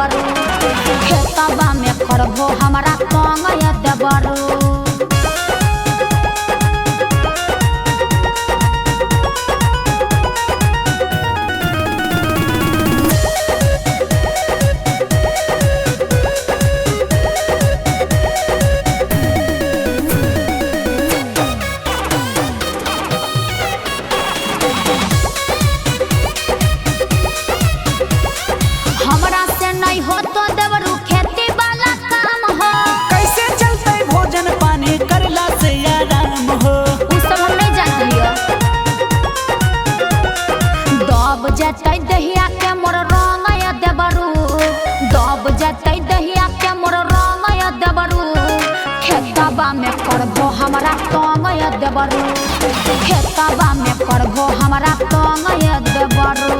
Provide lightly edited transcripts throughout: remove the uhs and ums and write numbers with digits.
देबरू खेतबा में करबो हमरा तंग ये देबरू हमरा से नहीं हो तो देवरू खेती वाला काम हो कैसे चलते भोजन पानी करला से आराम हो उ सब हम नहीं जानती दब जतै दहिया के मोर रंग ये देवरू दब जतै दहिया के मोर रंग ये देवरू खेतबा में करबो हमरा तंग ये देवरू खेतबा में करबो हमरा तंग ये देवरू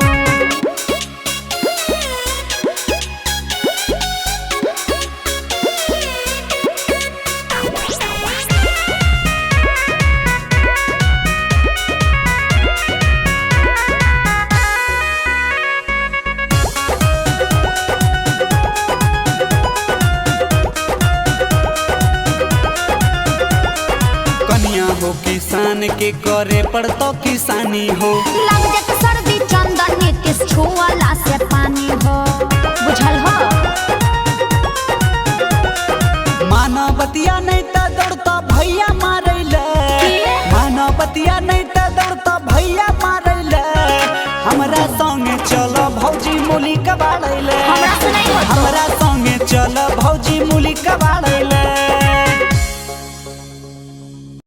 कन्या हो किसान के करे पड़तो किसानी हो लग जात सर्दी चंदन नीतीश छुअला से पानी हो बुझल हो मानवतिया नहीं त दौड़ता भैया मारैले मानवतिया नहीं त दौड़ता भैया मारैले हमरा संगे चलो भौजी मूली कबाड़ैले हमरा से नहीं होतो। हमरा संगे चलो भौजी मूली कबाड़ैले